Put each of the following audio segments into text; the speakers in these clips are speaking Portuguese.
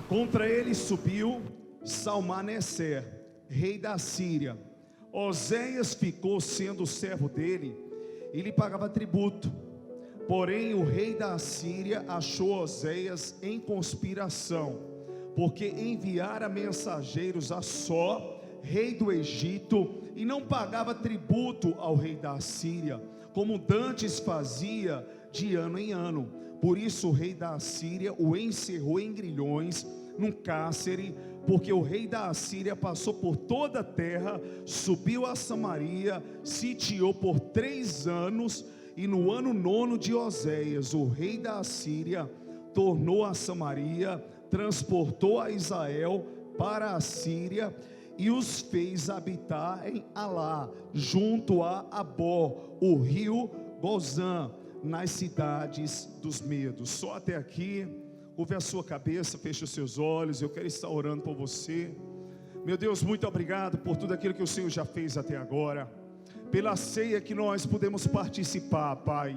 Contra ele subiu Salmaneser, rei da Síria. Oséias ficou sendo servo dele e lhe pagava tributo. Porém o rei da Síria achou Oséias em conspiração, porque enviara mensageiros a Só, rei do Egito, e não pagava tributo ao rei da Síria, como dantes fazia de ano em ano. Por isso o rei da Síria o encerrou em grilhões, num cárcere, porque o rei da Assíria passou por toda a terra, subiu a Samaria, sitiou por 3 anos, e no ano 9 de Oséias, o rei da Assíria tornou a Samaria, transportou a Israel para a Síria, e os fez habitar em Alá, junto a Abó, o rio Gozã, nas cidades dos medos. Só até aqui. Curve a sua cabeça, feche os seus olhos. Eu quero estar orando por você. Meu Deus, muito obrigado por tudo aquilo que o Senhor já fez até agora, pela ceia que nós podemos participar, Pai,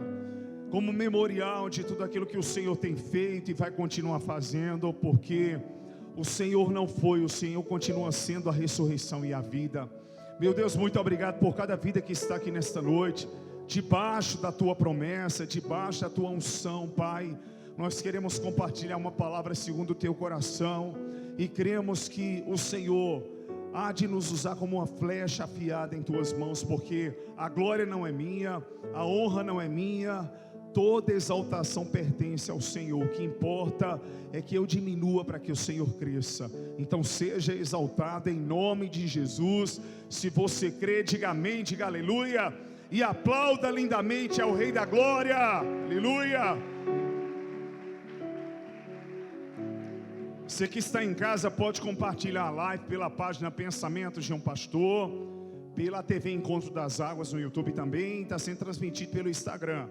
como memorial de tudo aquilo que o Senhor tem feito e vai continuar fazendo, porque o Senhor não foi, o Senhor continua sendo a ressurreição e a vida. Meu Deus, muito obrigado por cada vida que está aqui nesta noite, debaixo da Tua promessa, debaixo da Tua unção, Pai. Nós queremos compartilhar uma palavra segundo o Teu coração, e cremos que o Senhor há de nos usar como uma flecha afiada em Tuas mãos, porque a glória não é minha, a honra não é minha, toda exaltação pertence ao Senhor. O que importa é que eu diminua para que o Senhor cresça. Então seja exaltado em nome de Jesus. Se você crê, diga amém, diga aleluia, e aplauda lindamente ao Rei da Glória. Aleluia. Você que está em casa pode compartilhar a live pela página Pensamentos de um Pastor, pela TV Encontro das Águas no YouTube também, está sendo transmitido pelo Instagram.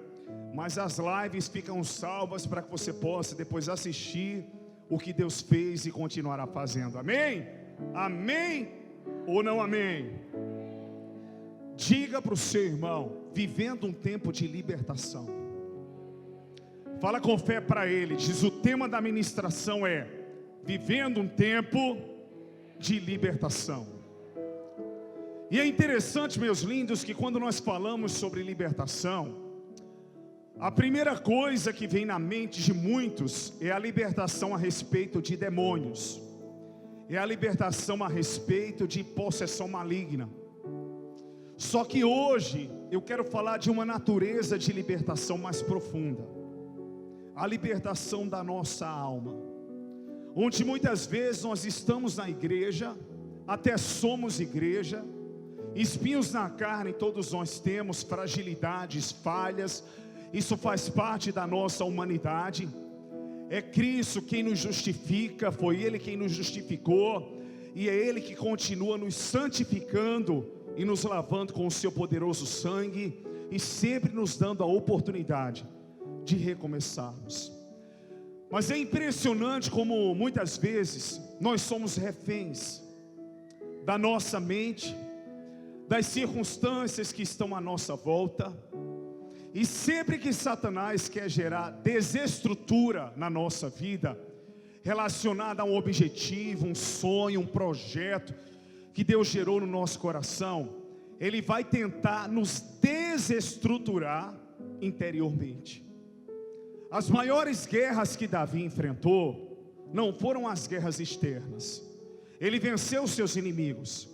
Mas as lives ficam salvas para que você possa depois assistir o que Deus fez e continuará fazendo. Amém? Amém ou não amém? Diga para o seu irmão: vivendo um tempo de libertação. Fala com fé para ele. Diz: o tema da ministração é vivendo um tempo de libertação. E é interessante, meus lindos, que quando nós falamos sobre libertação, a primeira coisa que vem na mente de muitos é a libertação a respeito de demônios, é a libertação a respeito de possessão maligna. Só que hoje eu quero falar de uma natureza de libertação mais profunda, a libertação da nossa alma, onde muitas vezes nós estamos na igreja, até somos igreja, espinhos na carne todos nós temos, fragilidades, falhas, isso faz parte da nossa humanidade. É Cristo quem nos justifica, foi Ele quem nos justificou, e é Ele que continua nos santificando e nos lavando com o seu poderoso sangue, e sempre nos dando a oportunidade de recomeçarmos. Mas é impressionante como muitas vezes nós somos reféns da nossa mente, das circunstâncias que estão à nossa volta, e sempre que Satanás quer gerar desestrutura na nossa vida, relacionada a um objetivo, um sonho, um projeto que Deus gerou no nosso coração, ele vai tentar nos desestruturar interiormente. As maiores guerras que Davi enfrentou não foram as guerras externas. Ele venceu os seus inimigos,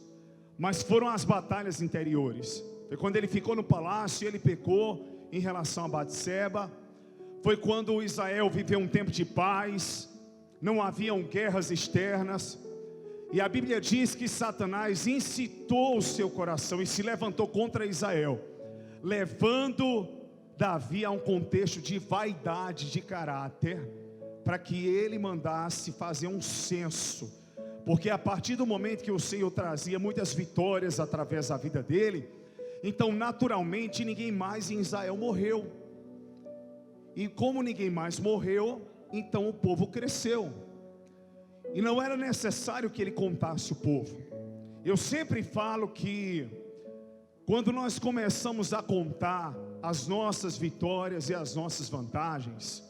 mas foram as batalhas interiores. Foi quando ele ficou no palácio e ele pecou em relação a Batseba. Foi quando Israel viveu um tempo de paz, não haviam guerras externas. E a Bíblia diz que Satanás incitou o seu coração e se levantou contra Israel, levando Davi a um contexto de vaidade de caráter, para que ele mandasse fazer um censo, porque a partir do momento que o Senhor trazia muitas vitórias através da vida dele, então naturalmente ninguém mais em Israel morreu, e como ninguém mais morreu, então o povo cresceu, e não era necessário que ele contasse o povo. Eu sempre falo que quando nós começamos a contar as nossas vitórias e as nossas vantagens,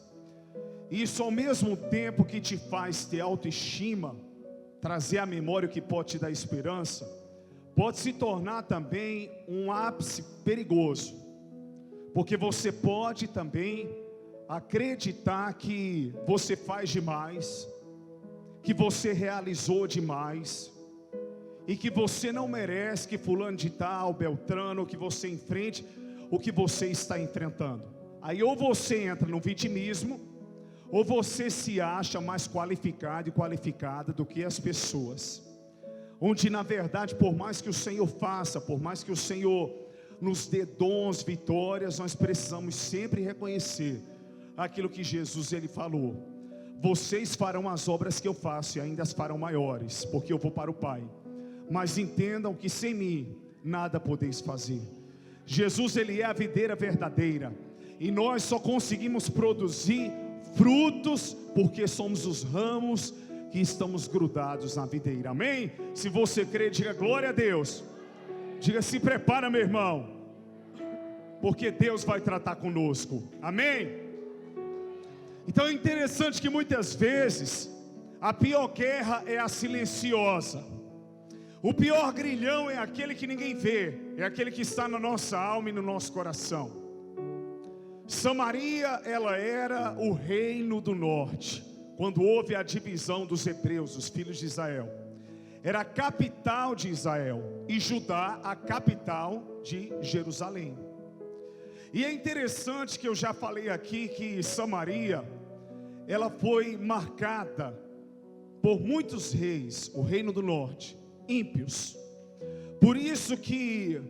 Isso ao mesmo tempo que te faz ter autoestima, trazer à memória o que pode te dar esperança, pode se tornar também um ápice perigoso, porque você pode também acreditar que você faz demais, que você realizou demais, e que você não merece que fulano de tal, Beltrano, que você enfrente o que você está enfrentando. Aí ou você entra no vitimismo, ou você se acha mais qualificado e qualificada do que as pessoas, onde na verdade, por mais que o Senhor faça, por mais que o Senhor nos dê dons, vitórias, nós precisamos sempre reconhecer aquilo que Jesus ele falou: vocês farão as obras que eu faço e ainda as farão maiores, porque eu vou para o Pai. Mas entendam que sem mim nada podeis fazer. Jesus ele é a videira verdadeira, e nós só conseguimos produzir frutos porque somos os ramos que estamos grudados na videira. Amém? Se você crê, diga glória a Deus. Diga: se prepara, meu irmão, porque Deus vai tratar conosco. Amém? Então é interessante que muitas vezes a pior guerra é a silenciosa. O pior grilhão é aquele que ninguém vê, é aquele que está na nossa alma e no nosso coração. Samaria, ela era o reino do norte, quando houve a divisão dos hebreus, os filhos de Israel. Era a capital de Israel, e Judá a capital de Jerusalém. E é interessante que eu já falei aqui que Samaria, ela foi marcada por muitos reis, o reino do norte, ímpios. Por isso que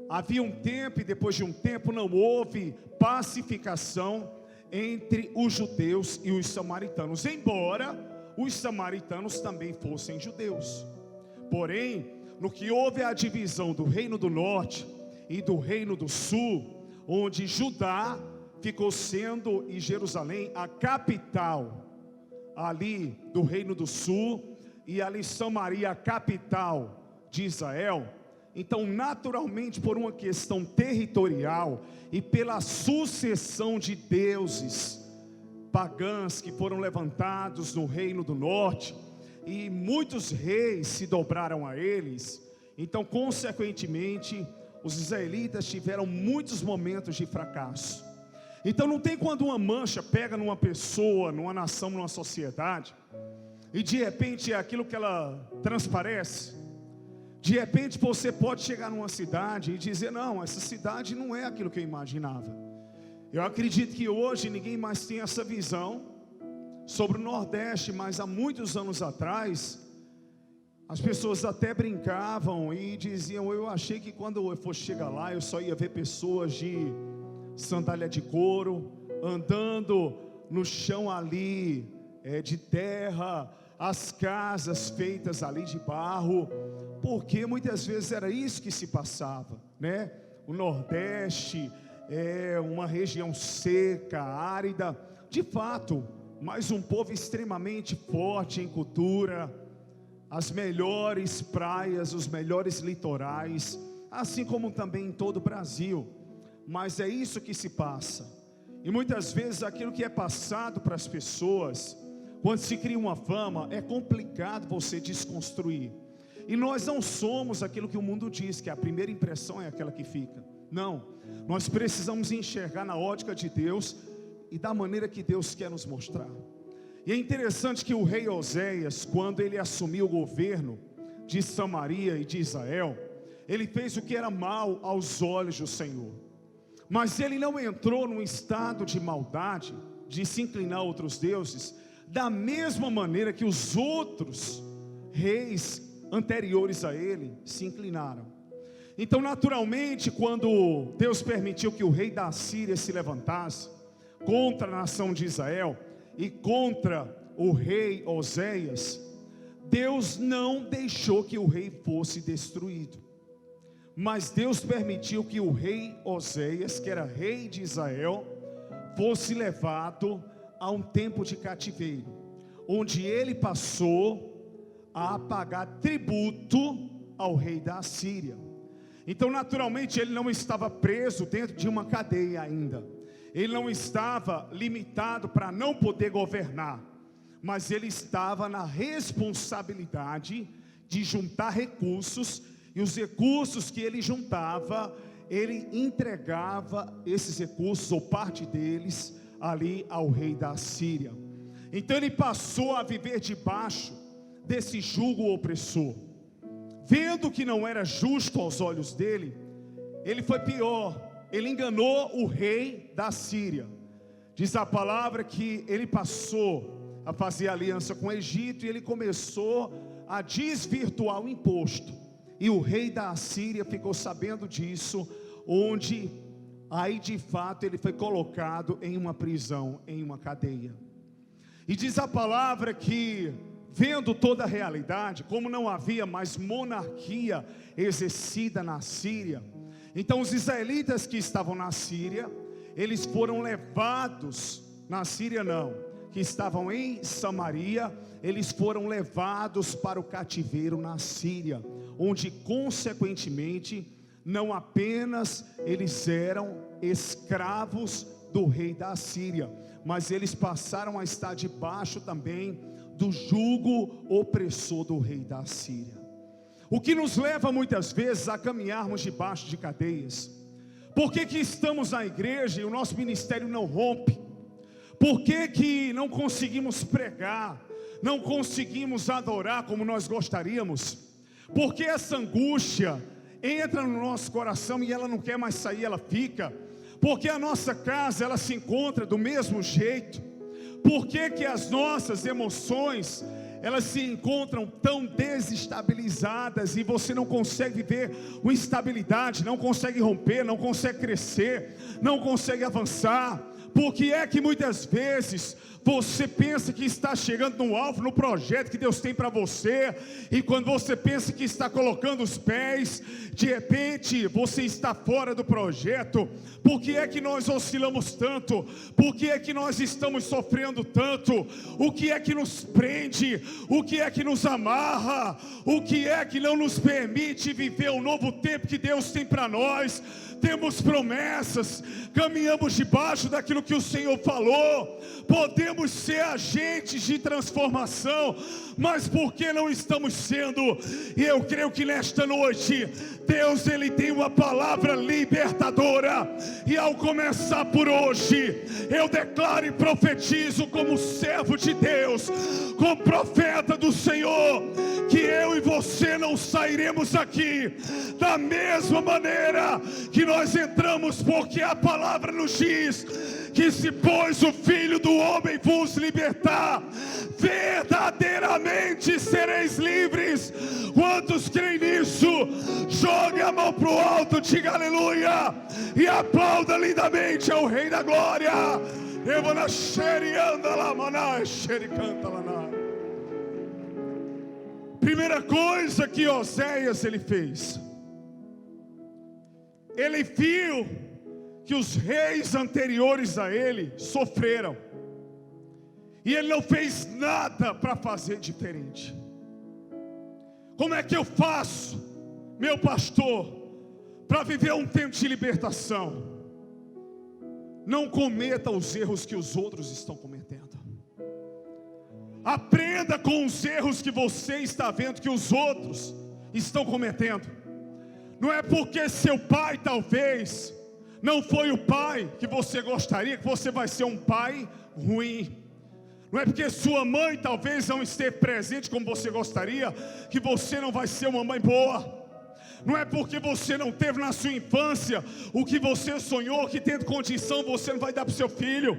havia um tempo, e depois de um tempo não houve pacificação entre os judeus e os samaritanos, embora os samaritanos também fossem judeus. Porém, no que houve a divisão do reino do norte e do reino do sul, onde Judá ficou sendo, e Jerusalém, a capital ali do reino do sul, e ali Samaria, a capital de Israel. Então, naturalmente, por uma questão territorial e pela sucessão de deuses pagãs que foram levantados no reino do norte, e muitos reis se dobraram a eles, então consequentemente os israelitas tiveram muitos momentos de fracasso. Então não tem quando uma mancha pega numa pessoa, numa nação, numa sociedade, e de repente é aquilo que ela transparece. De repente você pode chegar numa cidade e dizer: não, essa cidade não é aquilo que eu imaginava. Eu acredito que hoje ninguém mais tem essa visão sobre o Nordeste, mas há muitos anos atrás, as pessoas até brincavam e diziam: eu achei que quando eu fosse chegar lá, eu só ia ver pessoas de sandália de couro, andando no chão ali de terra, as casas feitas ali de barro, porque muitas vezes era isso que se passava, né? O Nordeste é uma região seca, árida, de fato, mas um povo extremamente forte em cultura, as melhores praias, os melhores litorais, assim como também em todo o Brasil. Mas é isso que se passa, e muitas vezes aquilo que é passado para as pessoas, quando se cria uma fama, é complicado você desconstruir. E nós não somos aquilo que o mundo diz, que a primeira impressão é aquela que fica. Não, nós precisamos enxergar na ótica de Deus e da maneira que Deus quer nos mostrar. E é interessante que o rei Oséias, quando ele assumiu o governo de Samaria e de Israel, ele fez o que era mal aos olhos do Senhor. Mas ele não entrou num estado de maldade, de se inclinar a outros deuses, da mesma maneira que os outros reis anteriores a ele se inclinaram. Então naturalmente, quando Deus permitiu que o rei da Síria se levantasse contra a nação de Israel e contra o rei Oséias, Deus não deixou que o rei fosse destruído, mas Deus permitiu que o rei Oséias, que era rei de Israel, fosse levado a um tempo de cativeiro, onde ele passou a pagar tributo ao rei da Assíria. Então naturalmente ele não estava preso dentro de uma cadeia ainda, ele não estava limitado para não poder governar, mas ele estava na responsabilidade de juntar recursos, e os recursos que ele juntava, ele entregava esses recursos, ou parte deles, ali ao rei da Assíria. Então ele passou a viver debaixo desse jugo opressor. Vendo que não era justo aos olhos dele, ele foi pior, ele enganou o rei da Síria. Diz a palavra que ele passou a fazer aliança com o Egito, e ele começou a desvirtuar o imposto, e o rei da Assíria ficou sabendo disso, onde aí de fato ele foi colocado em uma prisão, em uma cadeia. E diz a palavra que, vendo toda a realidade, como não havia mais monarquia exercida na Síria, então os israelitas que estavam na Síria, eles foram levados, na Síria não, que estavam em Samaria, eles foram levados para o cativeiro na Síria, onde consequentemente, não apenas eles eram escravos do rei da Síria, mas eles passaram a estar debaixo também do jugo opressor do rei da Síria. O que nos leva muitas vezes a caminharmos debaixo de cadeias. Por que que estamos na igreja e o nosso ministério não rompe? Por que que não conseguimos pregar, não conseguimos adorar como nós gostaríamos? Porque essa angústia entra no nosso coração e ela não quer mais sair, ela fica. Porque a nossa casa, ela se encontra do mesmo jeito. Por que que as nossas emoções, elas se encontram tão desestabilizadas e você não consegue viver uma estabilidade, não consegue romper, não consegue crescer, não consegue avançar? Por que é que muitas vezes você pensa que está chegando no alvo, no projeto que Deus tem para você, e quando você pensa que está colocando os pés, de repente você está fora do projeto? Por que é que nós oscilamos tanto? Por que é que nós estamos sofrendo tanto? O que é que nos prende? O que é que nos amarra? O que é que não nos permite viver o novo tempo que Deus tem para nós? Temos promessas, caminhamos debaixo daquilo que o Senhor falou, podemos ser agentes de transformação, mas por que não estamos sendo? E eu creio que nesta noite, Deus, Ele tem uma palavra libertadora, e ao começar por hoje, eu declaro e profetizo como servo de Deus, como profeta do Senhor, que eu e você não sairemos aqui da mesma maneira que nós entramos, porque a palavra nos diz que se pois o Filho do Homem vos libertar, verdadeiramente sereis livres. Quantos creem nisso? Jogue a mão para o alto, diga aleluia, e aplauda lindamente ao Rei da Glória. Primeira coisa que Oséias ele fez, ele viu que os reis anteriores a ele sofreram, e ele não fez nada para fazer diferente. Como é que eu faço, meu pastor, para viver um tempo de libertação? Não cometa os erros que os outros estão cometendo. Aprenda com os erros que você está vendo que os outros estão cometendo. Não é porque seu pai talvez não foi o pai que você gostaria, que você vai ser um pai ruim. Não é porque sua mãe talvez não esteja presente como você gostaria, que você não vai ser uma mãe boa. Não é porque você não teve na sua infância o que você sonhou, que tendo condição você não vai dar para o seu filho.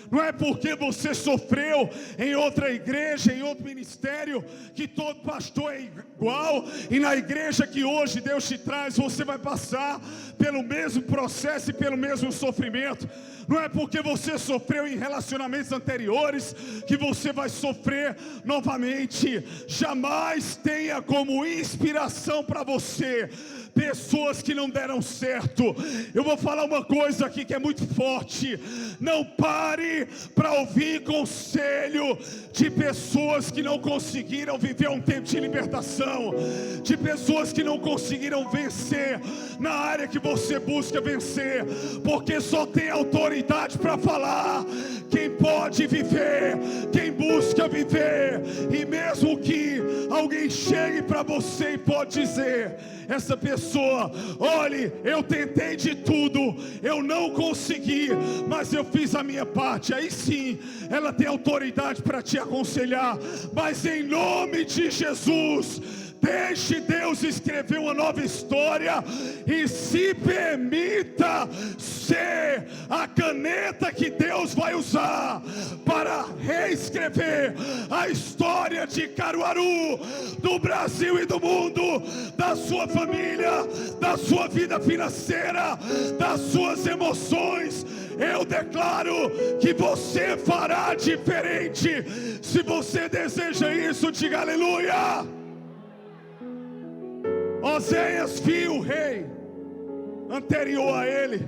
Não é porque você sofreu em outra igreja, em outro ministério, que todo pastor é igual, e na igreja que hoje Deus te traz, você vai passar pelo mesmo processo e pelo mesmo sofrimento. Não é porque você sofreu em relacionamentos anteriores que você vai sofrer novamente. Jamais tenha como inspiração para você pessoas que não deram certo. Eu vou falar uma coisa aqui que é muito forte: não pare aqui para ouvir conselho de pessoas que não conseguiram viver um tempo de libertação, de pessoas que não conseguiram vencer na área que você busca vencer, porque só tem autoridade para falar quem pode viver, quem busca viver. E mesmo que alguém chegue para você e pode dizer, essa pessoa, olhe, eu tentei de tudo, eu não consegui, mas eu fiz a minha parte, aí sim, ela tem autoridade para te aconselhar. Mas em nome de Jesus, deixe Deus escrever uma nova história e se permita ser a caneta que Deus vai usar para reescrever a história de Caruaru, do Brasil e do mundo, da sua família, da sua vida financeira, das suas emoções. Eu declaro que você fará diferente. Se você deseja isso, diga aleluia. Oséias viu o rei anterior a ele,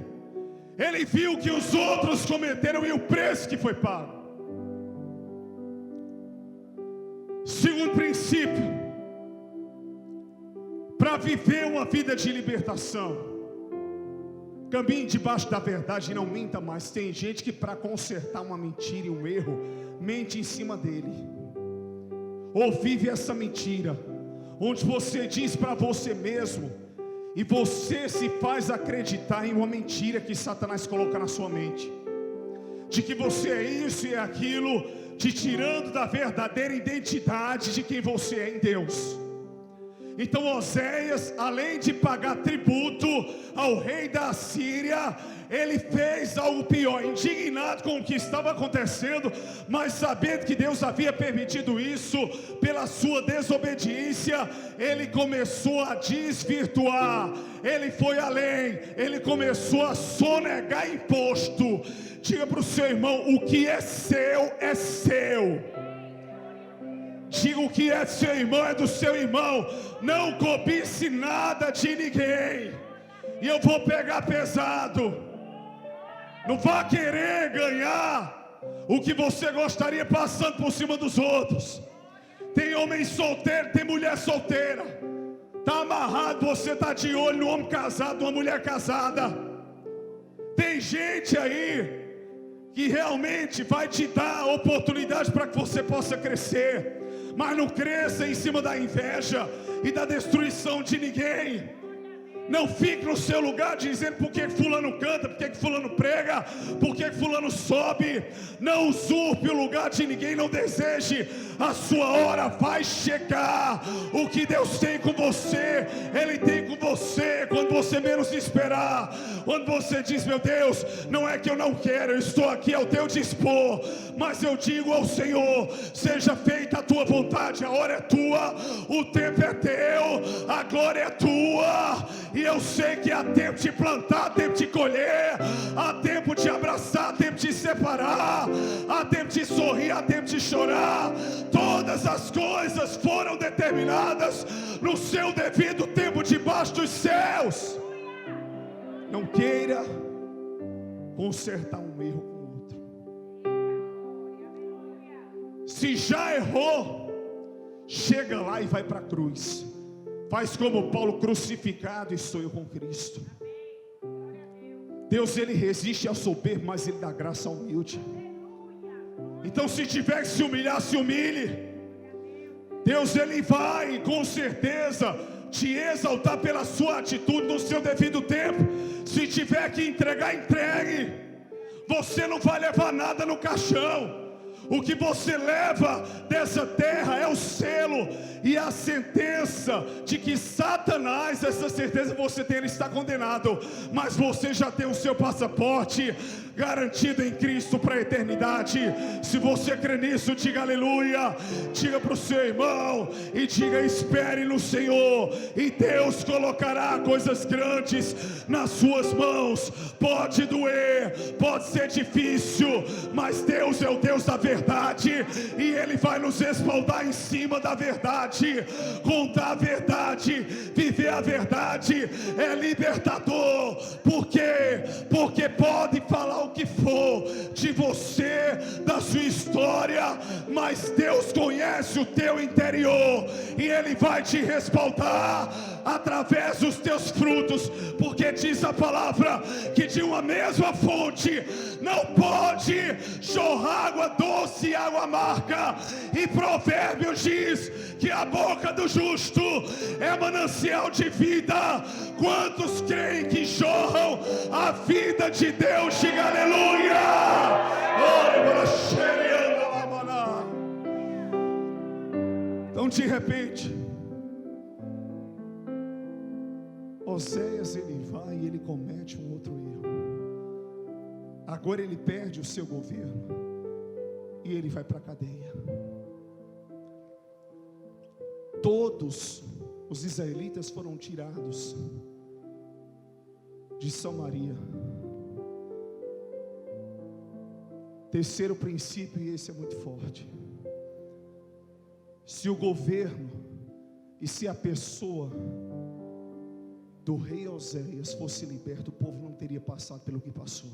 ele viu que os outros cometeram e o preço que foi pago. Segundo princípio, para viver uma vida de libertação, caminhe debaixo da verdade e não minta mais. Tem gente que para consertar uma mentira e um erro, mente em cima dele, ou vive essa mentira, onde você diz para você mesmo, e você se faz acreditar em uma mentira que Satanás coloca na sua mente, de que você é isso e é aquilo, te tirando da verdadeira identidade de quem você é em Deus. Então Oséias, além de pagar tributo ao rei da Assíria, ele fez algo pior, indignado com o que estava acontecendo, mas sabendo que Deus havia permitido isso pela sua desobediência, ele começou a desvirtuar, ele foi além, ele começou a sonegar imposto. Diga para o seu irmão, o que é seu é seu. Diga, o que é seu irmão é do seu irmão. Não cobice nada de ninguém. E eu vou pegar pesado. Não vá querer ganhar o que você gostaria passando por cima dos outros. Tem homem solteiro, tem mulher solteira. Está amarrado, você está de olho no homem casado, numa mulher casada. Tem gente aí que realmente vai te dar oportunidade para que você possa crescer. Mas não cresça em cima da inveja e da destruição de ninguém. Não fique no seu lugar dizendo por que fulano canta, por que fulano prega, por que fulano sobe. Não usurpe o lugar de ninguém, não deseje. A sua hora vai chegar. O que Deus tem com você, Ele tem com você quando você menos esperar. Quando você diz, meu Deus, não é que eu não quero, eu estou aqui ao teu dispor, mas eu digo ao Senhor, seja feita a tua vontade. A hora é tua, o tempo é teu, a glória é tua. E eu sei que há tempo de plantar, há tempo de colher, há tempo de abraçar, há tempo de separar, há tempo de sorrir, há tempo de chorar. Todas as coisas foram determinadas no seu devido tempo debaixo dos céus. Não queira consertar um erro com o outro. Se já errou, chega lá e vai para a cruz. Faz como Paulo, crucificado estou eu com Cristo. Deus, Ele resiste ao soberbo, mas Ele dá graça ao humilde. Então se tiver que se humilhar, se humilhe. Deus, Ele vai com certeza te exaltar pela sua atitude no seu devido tempo. Se tiver que entregar, entregue. Você não vai levar nada no caixão. O que você leva dessa terra é o selo e a sentença de que Satanás, essa certeza você tem, ele está condenado, mas você já tem o seu passaporte garantido em Cristo para a eternidade. Se você crê nisso, diga aleluia. Diga para o seu irmão e diga, espere no Senhor, e Deus colocará coisas grandes nas suas mãos. Pode doer, pode ser difícil, mas Deus é o Deus da verdade. verdade, e Ele vai nos respaldar em cima da verdade. Contar a verdade, viver a verdade é libertador. Por quê? Porque pode falar o que for de você, da sua história, mas Deus conhece o teu interior, e Ele vai te respaldar através dos teus frutos, porque diz a palavra que de uma mesma fonte não pode jorrar água doce e água amarga. E Provérbios diz que a boca do justo é manancial de vida. Quantos creem que jorram a vida de Deus? Diga aleluia! Então, de repente, Oséias, ele vai e ele comete um outro erro. Agora ele perde o seu governo e ele vai para a cadeia. Todos os israelitas foram tirados de Samaria. Terceiro princípio, e esse é muito forte: se o governo e se a pessoa do rei Oséias fosse liberto, o povo não teria passado pelo que passou.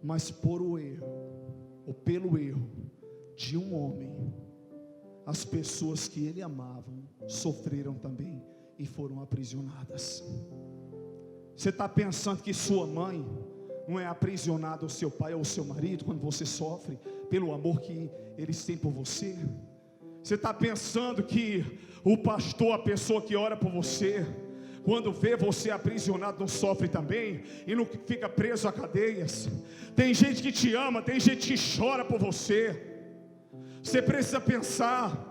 Mas por o erro, ou pelo erro de um homem, as pessoas que ele amava sofreram também e foram aprisionadas. Você está pensando que sua mãe não é aprisionada, ou seu pai ou seu marido, quando você sofre, pelo amor que eles têm por você? Você está pensando que o pastor, a pessoa que ora por você, quando vê você aprisionado, não sofre também e não fica preso a cadeias? Tem gente que te ama, tem gente que chora por você. Você precisa pensar.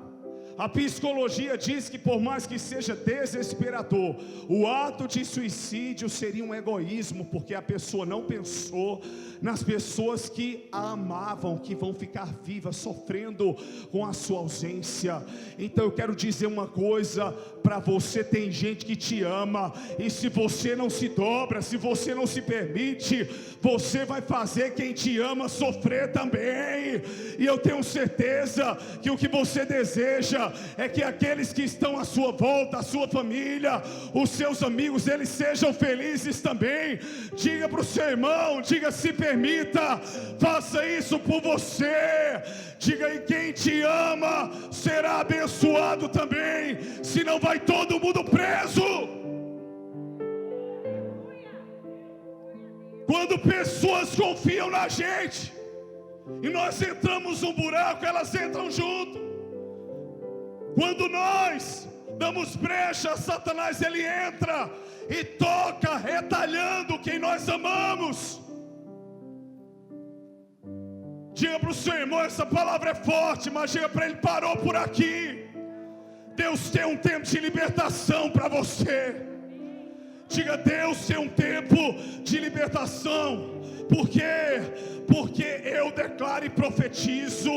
A psicologia diz que por mais que seja desesperador, o ato de suicídio seria um egoísmo, porque a pessoa não pensou nas pessoas que a amavam, que vão ficar vivas sofrendo com a sua ausência. Então eu quero dizer uma coisa para você: tem gente que te ama, e se você não se dobra, se você não se permite, você vai fazer quem te ama sofrer também. E eu tenho certeza que o que você deseja é que aqueles que estão à sua volta, a sua família, os seus amigos, eles sejam felizes também. Diga para o seu irmão, diga: se permita, faça isso por você. Diga: e quem te ama será abençoado também, senão vai todo mundo preso. Quando pessoas confiam na gente e nós entramos num buraco, elas entram junto. Quando nós damos brecha, Satanás ele entra e toca, retalhando quem nós amamos. Diga para o seu irmão: essa palavra é forte, mas diga para ele: parou por aqui. Deus tem um tempo de libertação para você. Diga: Deus tem um tempo de libertação. Por quê? Porque eu declaro e profetizo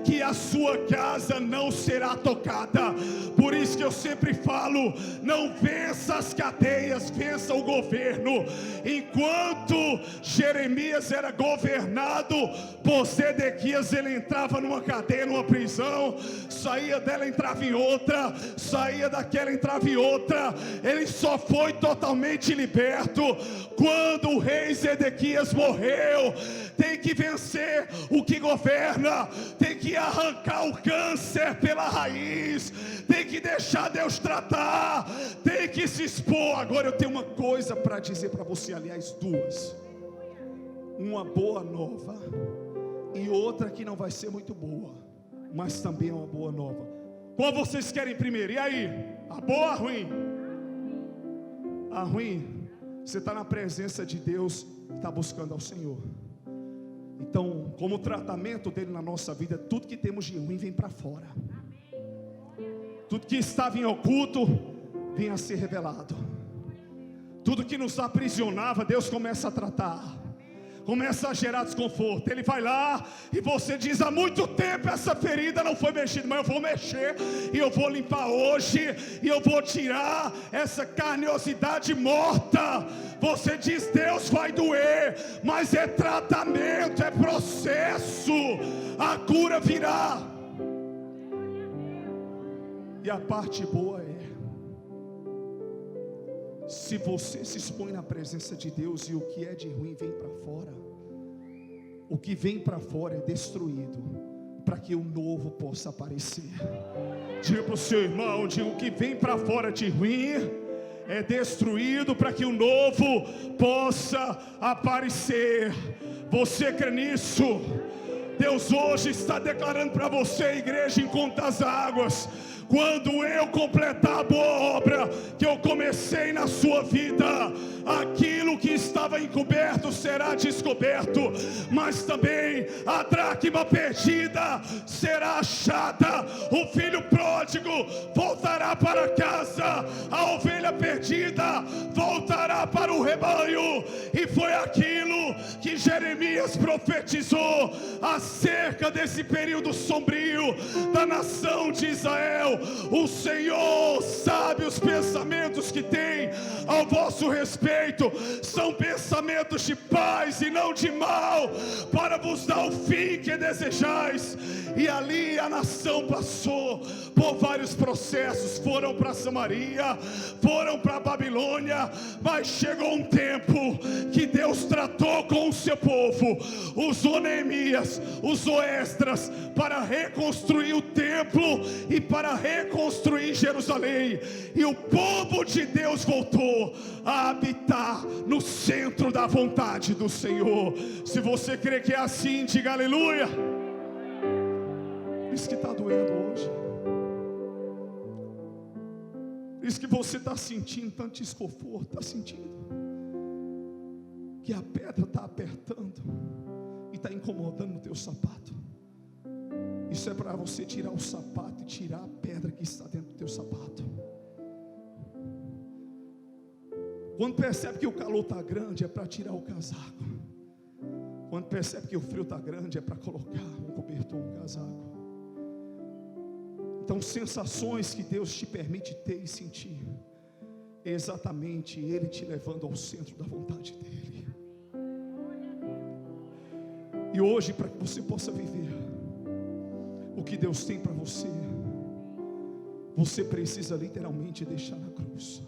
que a sua casa não será tocada. Por isso que eu sempre falo: não vença as cadeias, vença o governo. Enquanto Jeremias era governado por Zedequias, ele entrava numa cadeia, numa prisão, saía dela, entrava em outra, saía daquela, entrava em outra. Ele só foi totalmente liberto quando o rei Zedequias morreu. Tem que vencer o que governa, tem que arrancar o câncer pela raiz, tem que deixar Deus tratar, tem que se expor. Agora eu tenho uma coisa para dizer para você, aliás duas: uma boa nova e outra que não vai ser muito boa, mas também é uma boa nova. Qual vocês querem primeiro? E aí? A boa ou a ruim? A ruim, você está na presença de Deus, está buscando ao Senhor. Então, como tratamento dele na nossa vida, tudo que temos de ruim vem para fora. Tudo que estava em oculto vem a ser revelado. Tudo que nos aprisionava, Deus começa a tratar, começa a gerar desconforto. Ele vai lá e você diz: há muito tempo essa ferida não foi mexida, mas eu vou mexer e eu vou limpar hoje, e eu vou tirar essa carniosidade morta. Você diz: Deus, vai doer, mas é tratamento, é processo. cura virá. E a parte boa é, se você se expõe na presença de Deus e o que é de ruim vem para fora, o que vem para fora é destruído, para que o novo possa aparecer. Diga para o seu irmão, diga, o que vem para fora de ruim é destruído, para que o novo possa aparecer. Você crê nisso? Deus hoje está declarando para você, igreja Encontro das Águas: quando eu completar a boa obra que eu comecei na sua vida, aquilo que estava encoberto será descoberto, mas também a dracma perdida será achada. O filho pródigo voltará para casa, a ovelha perdida voltará para o rebanho. E foi aquilo que Jeremias profetizou acerca desse período sombrio da nação de Israel. O Senhor sabe os pensamentos que tem ao vosso respeito, são pensamentos de paz e não de mal, para vos dar o fim que desejais. E ali a nação passou por vários processos, foram para Samaria, foram para Babilônia, mas chegou um tempo que Deus tratou com o seu povo, usou Neemias, usou Esdras para reconstruir o templo e para reconstruir Jerusalém, e o povo de Deus voltou a habitar no centro da vontade do Senhor. Se você crê que é assim, diga aleluia. Isso que está doendo hoje, isso que você está sentindo tanto desconforto, está sentindo que a pedra está apertando e está incomodando no teu sapato. Isso é para você tirar o sapato e tirar a pedra que está dentro do teu sapato. Quando percebe que o calor está grande, é para tirar o casaco. Quando percebe que o frio está grande, é para colocar um cobertor, um casaco. Então, sensações que Deus te permite ter e sentir, é exatamente Ele te levando ao centro da vontade dEle. E hoje, para que você possa viver o que Deus tem para você, você precisa literalmente deixar na cruz.